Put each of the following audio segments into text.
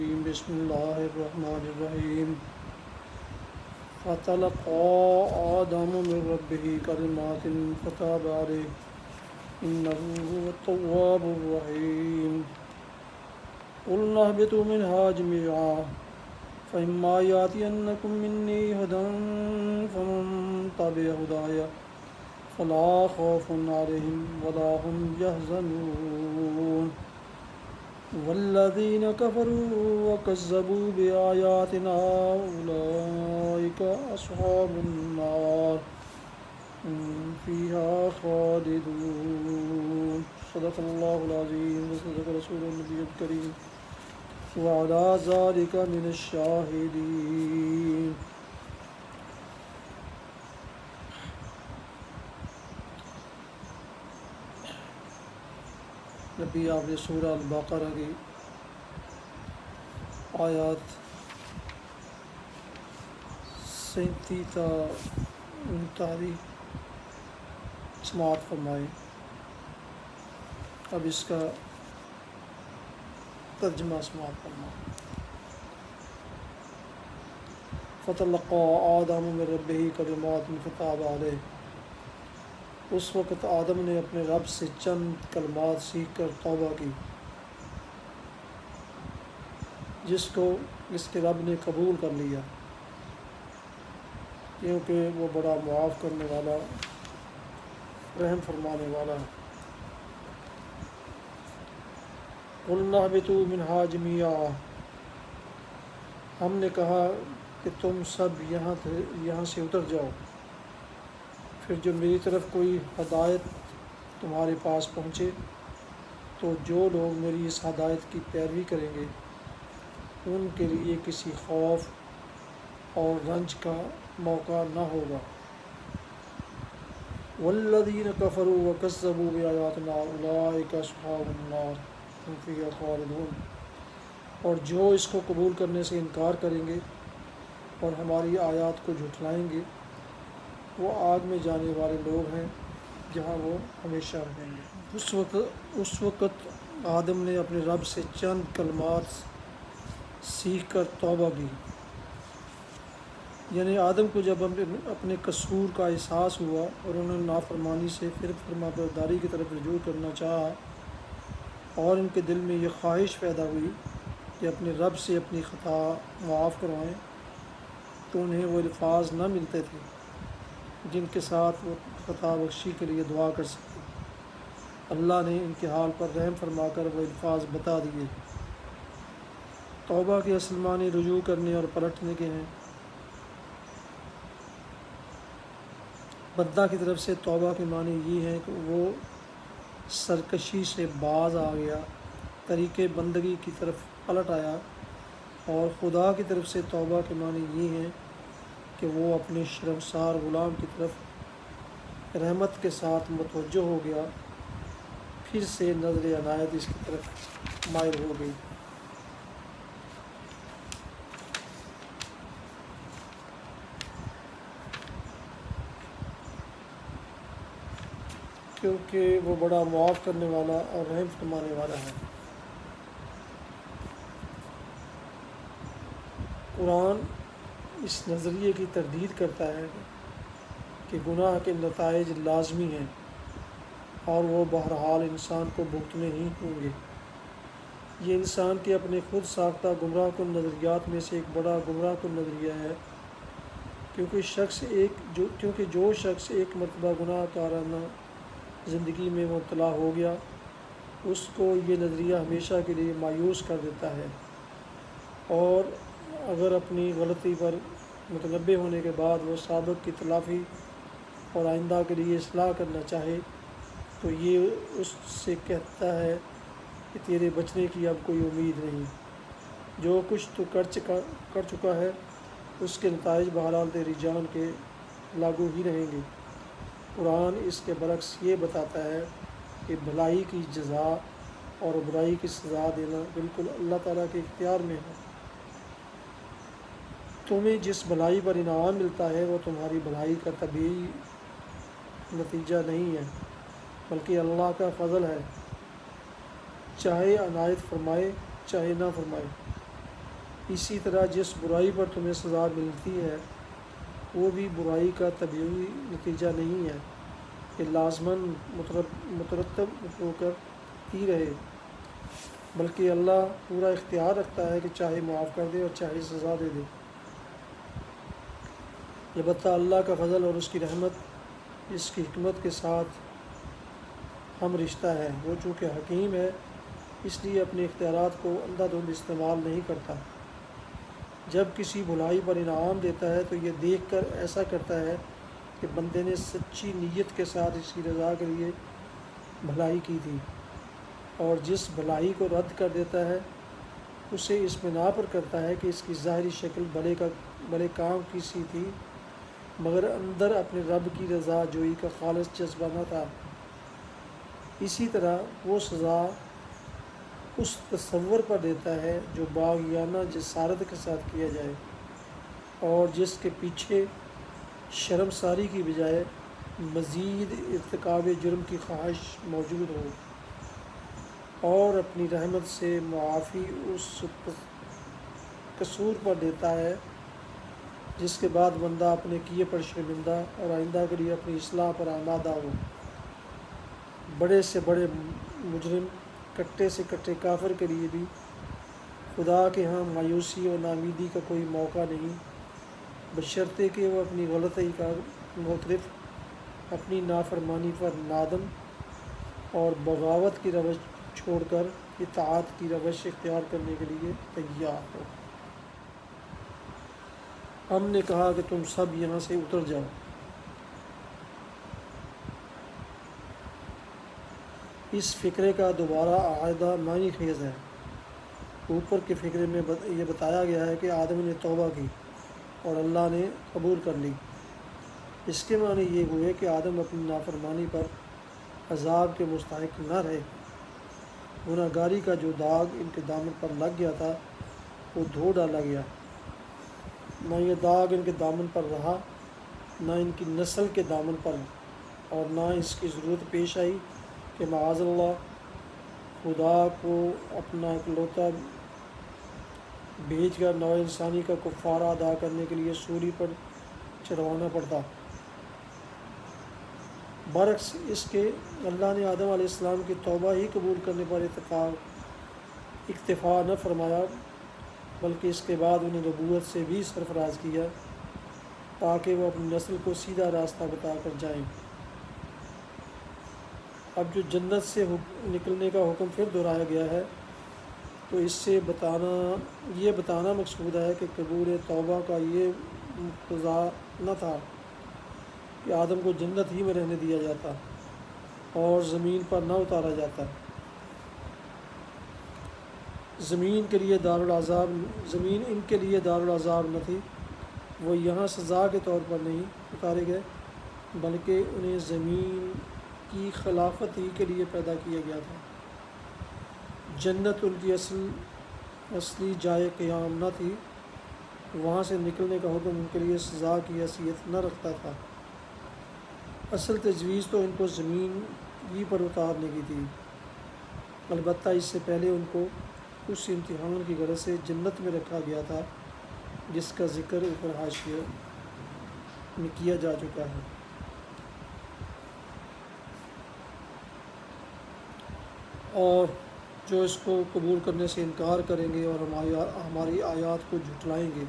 بسم اللہ الرحمن الرحیم فتلقى آدم من ربه كلمات فتاب عليه إنه هو التواب الرحيم قلنا اهبطوا منها جميعا فإما يأتينكم مني هدى فمن تبع هداي فلا خوف عليهم ولا هم يحزنون والذين كفروا وكذبوا بآياتنا أولئك أصحاب النار هم فيها خالدون صدق الله العظيم وصدق رسول النبي الكريم وعلى ذلك من الشاهدين. نبی آپ نے سورہ البقرہ کی آیات 37 تا 39 سماعت فرمائے. اب اس کا ترجمہ سماعت فرمائے. فتلقى آدم من ربه كلمات فتاب عليه. اس وقت آدم نے اپنے رب سے چند کلمات سیکھ کر توبہ کی جس کو اس کے رب نے قبول کر لیا کیونکہ وہ بڑا معاف کرنے والا رحم فرمانے والا ہے. قلنا اهبطوا منها جميعا. ہم نے کہا کہ تم سب یہاں سے اتر جاؤ. پھر جو میری طرف کوئی ہدایت تمہارے پاس پہنچے تو جو لوگ میری اس ہدایت کی پیروی کریں گے ان کے لیے کسی خوف اور رنج کا موقع نہ ہوگا. والذین کفروا وکذبوا بآیاتنا اولئک اصحاب النار هم فیہا خالدون. اور جو اس کو قبول کرنے سے انکار کریں گے اور ہماری آیات کو جھٹلائیں گے وہ آگ میں جانے والے لوگ ہیں جہاں وہ ہمیشہ رہیں گے. اس وقت آدم نے اپنے رب سے چند کلمات سیکھ کر توبہ کی. یعنی آدم کو جب اپنے قصور کا احساس ہوا اور انہوں نے نافرمانی سے پھر فرمانبرداری کی طرف رجوع کرنا چاہا اور ان کے دل میں یہ خواہش پیدا ہوئی کہ اپنے رب سے اپنی خطا معاف کروائیں تو انہیں وہ الفاظ نہ ملتے تھے جن کے ساتھ وہ خطا بخشی کے لیے دعا کر سکتے. اللہ نے ان کے حال پر رحم فرما کر وہ الفاظ بتا دیے. توبہ کے اصل معنی رجوع کرنے اور پلٹنے کے ہیں. بندہ کی طرف سے توبہ کے معنی یہ ہے کہ وہ سرکشی سے باز آ گیا, طریقے بندگی کی طرف پلٹ آیا. اور خدا کی طرف سے توبہ کے معنی یہ ہیں کہ وہ اپنے شرمسار غلام کی طرف رحمت کے ساتھ متوجہ ہو گیا, پھر سے نظر عنایت اس کی طرف مائل ہو گئی. کیونکہ وہ بڑا معاف کرنے والا اور رحم فرمانے والا ہے. قرآن اس نظریے کی تردید کرتا ہے کہ گناہ کے نتائج لازمی ہیں اور وہ بہرحال انسان کو بھگتنے ہی ہوں گے. یہ انسان کے اپنے خود ساختہ گمراہ کن نظریات میں سے ایک بڑا گمراہ کن نظریہ ہے کیونکہ جو شخص ایک مرتبہ گناہ کارانہ زندگی میں مبتلا ہو گیا اس کو یہ نظریہ ہمیشہ کے لیے مایوس کر دیتا ہے. اور اگر اپنی غلطی پر متنبہ ہونے کے بعد وہ سابق کی تلافی اور آئندہ کے لیے اصلاح کرنا چاہے تو یہ اس سے کہتا ہے کہ تیرے بچنے کی اب کوئی امید نہیں. جو کچھ تو کر چکا ہے اس کے نتائج بہرحال تیری جان کے لاگو ہی رہیں گے. قرآن اس کے برعکس یہ بتاتا ہے کہ بھلائی کی جزا اور برائی کی سزا دینا بالکل اللہ تعالیٰ کے اختیار میں ہے. تمہیں جس بھلائی پر انعام ملتا ہے وہ تمہاری بھلائی کا طبیعی نتیجہ نہیں ہے بلکہ اللہ کا فضل ہے, چاہے عنایت فرمائے چاہے نہ فرمائے. اسی طرح جس برائی پر تمہیں سزا ملتی ہے وہ بھی برائی کا طبیعی نتیجہ نہیں ہے کہ لازماً مترتب ہو کر ہی رہے، بلکہ اللہ پورا اختیار رکھتا ہے کہ چاہے معاف کر دے اور چاہے سزا دے دے۔ البتہ اللہ کا فضل اور اس کی رحمت اس کی حکمت کے ساتھ ہم رشتہ ہے۔ وہ چونکہ حکیم ہے اس لیے اپنے اختیارات کو اندھا دھند استعمال نہیں کرتا۔ جب کسی بھلائی پر انعام دیتا ہے تو یہ دیکھ کر ایسا کرتا ہے کہ بندے نے سچی نیت کے ساتھ اس کی رضا کے لیے بھلائی کی تھی، اور جس بھلائی کو رد کر دیتا ہے اسے اس بنا پر کرتا ہے کہ اس کی ظاہری شکل بھلے کام کی سی تھی، مگر اندر اپنے رب کی رضا جوئی کا خالص جذبہ نہ تھا۔ اسی طرح وہ سزا اس تصور پر دیتا ہے جو باغیانہ جسارت کے ساتھ کیا جائے اور جس کے پیچھے شرمساری کی بجائے مزید ارتکاب جرم کی خواہش موجود ہو، اور اپنی رحمت سے معافی اس قصور پر دیتا ہے جس کے بعد بندہ اپنے کیے پر شرمندہ اور آئندہ کے لیے اپنی اصلاح پر آمادہ ہو۔ بڑے سے بڑے مجرم، کٹے سے کٹے کافر کے لیے بھی خدا کے ہاں مایوسی اور ناامیدی کا کوئی موقع نہیں، بشرطے کہ وہ اپنی غلطی کا معترف، اپنی نافرمانی پر نادم اور بغاوت کی روش چھوڑ کر اطاعت کی روش اختیار کرنے کے لیے تیار ہو۔ ہم نے کہا کہ تم سب یہاں سے اتر جاؤ۔ اس فقرے کا دوبارہ اعادہ معنی خیز ہے۔ اوپر کے فقرے میں یہ بتایا گیا ہے کہ آدم نے توبہ کی اور اللہ نے قبول کر لی۔ اس کے معنی یہ ہوئے کہ آدم اپنی نافرمانی پر عذاب کے مستحق نہ رہے۔ گناہ گاری کا جو داغ ان کے دامن پر لگ گیا تھا وہ دھو ڈالا گیا۔ نہ یہ داغ ان کے دامن پر رہا، نہ ان کی نسل کے دامن پر، اور نہ اس کی ضرورت پیش آئی کہ معاذ اللہ خدا کو اپنا اکلوتا بھیج کر نوع انسانی کا کفارہ ادا کرنے کے لیے سولی پر چڑھوانا پڑتا۔ برعکس اس کے اللہ نے آدم علیہ السلام کی توبہ ہی قبول کرنے پر اکتفا نہ فرمایا، بلکہ اس کے بعد انہیں نبوت سے بھی سرفراز کیا تاکہ وہ اپنی نسل کو سیدھا راستہ بتا کر جائیں۔ اب جو جنت سے نکلنے کا حکم پھر دہرایا گیا ہے تو اس سے یہ بتانا مقصود ہے کہ قبول توبہ کا یہ مقتضا نہ تھا کہ آدم کو جنت ہی میں رہنے دیا جاتا اور زمین پر نہ اتارا جاتا۔ زمین ان کے لیے دارالعذاب نہ تھی، وہ یہاں سزا کے طور پر نہیں اتارے گئے بلکہ انہیں زمین کی خلافت ہی کے لیے پیدا کیا گیا تھا۔ جنت ان کی اصلی جائے قیام نہ تھی، وہاں سے نکلنے کا حکم ان کے لیے سزا کی حیثیت نہ رکھتا تھا۔ اصل تجویز تو ان کو زمین ہی پر اتارنے کی تھی، البتہ اس سے پہلے ان کو اس امتحان کی غرض سے جنت میں رکھا گیا تھا جس کا ذکر اوپر حاشیے میں کیا جا چکا ہے۔ اور جو اس کو قبول کرنے سے انکار کریں گے اور ہماری آیات کو جھٹلائیں گے۔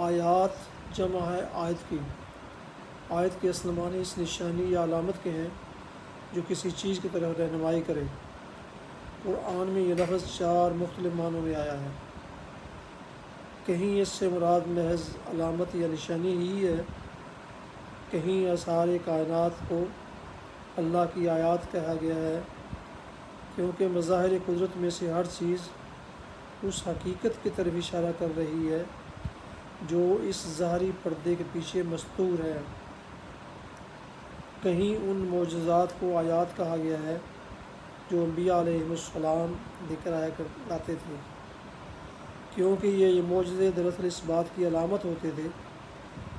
آیات جمع ہے آیت کی۔ آیت کے اصل معنی اس نشانی یا علامت کے ہیں جو کسی چیز کی طرف رہنمائی کرے۔ قرآن میں یہ لفظ 4 مختلف معنوں میں آیا ہے۔ کہیں اس سے مراد محض علامت یا نشانی ہی ہے، کہیں اسرار کائنات کو اللہ کی آیات کہا گیا ہے، کیونکہ مظاہر قدرت میں سے ہر چیز اس حقیقت کی طرف اشارہ کر رہی ہے جو اس ظاہری پردے کے پیچھے مستور ہے۔ کہیں ان معجزات کو آیات کہا گیا ہے جو انبیاء علیہم السلام لے کر لاتے تھے، کیونکہ یہ معجزے دراصل اس بات کی علامت ہوتے تھے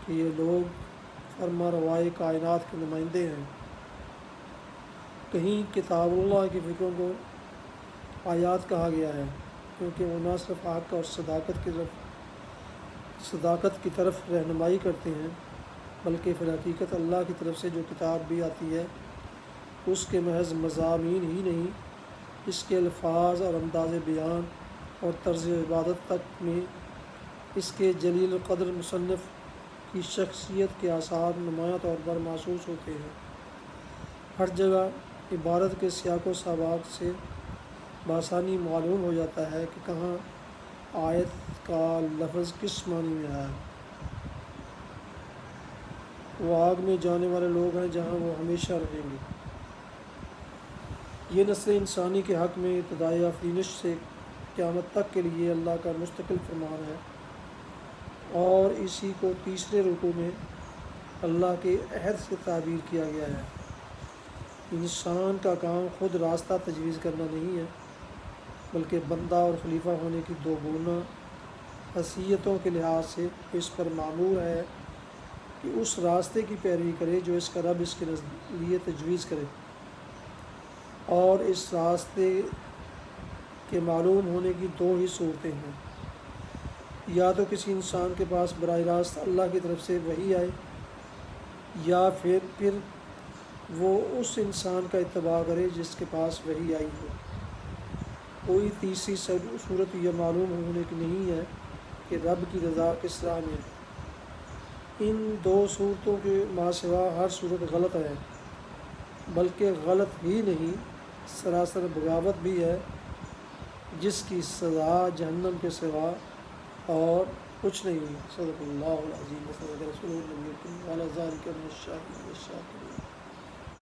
کہ یہ لوگ فرما روائے کائنات کے نمائندے ہیں۔ کہیں کتاب اللہ کی فکروں کو آیات کہا گیا ہے، کیونکہ وہ نہ صرف حق اور صداقت کی طرف رہنمائی کرتے ہیں بلکہ فی الحقیقت اللہ کی طرف سے جو کتاب بھی آتی ہے اس کے محض مضامین ہی نہیں، اس کے الفاظ اور انداز بیان اور طرز عبادت تک میں اس کے جلیل القدر مصنف کی شخصیت کے آثار نمایاں طور پر محسوس ہوتے ہیں۔ ہر جگہ عبارت کے سیاق و سباق سے بآسانی معلوم ہو جاتا ہے کہ کہاں آیت کا لفظ کس معنی میں آیا۔ وہ آگ میں جانے والے لوگ ہیں جہاں وہ ہمیشہ رہیں گے۔ یہ نسل انسانی کے حق میں ابتدائی آفرینش سے قیامت تک کے لیے اللہ کا مستقل فرمان ہے، اور اسی کو تیسرے رکوع میں اللہ کے عہد سے تعبیر کیا گیا ہے۔ انسان کا کام خود راستہ تجویز کرنا نہیں ہے، بلکہ بندہ اور خلیفہ ہونے کی دو گنا حیثیتوں کے لحاظ سے اس پر مامور ہے کہ اس راستے کی پیروی کرے جو اس کا رب اس کے لیے تجویز کرے، اور اس راستے کے معلوم ہونے کی دو ہی صورتیں ہیں: یا تو کسی انسان کے پاس براہ راست اللہ کی طرف سے وحی آئے، یا پھر وہ اس انسان کا اتباع کرے جس کے پاس وحی آئی ہو۔ کوئی تیسری صورت یہ معلوم ہونے کی نہیں ہے کہ رب کی رضا کس راہ میں ہے۔ ان دو صورتوں کے ما سوا ہر صورت غلط ہے، بلکہ غلط ہی نہیں، سراسر بغاوت بھی ہے، جس کی سزا جہنم کے سوا اور کچھ نہیں۔ صدق اللہ العظیم و صدق رسول النبی الکریم وعلی ذلک من الشاہدین والشاکرین۔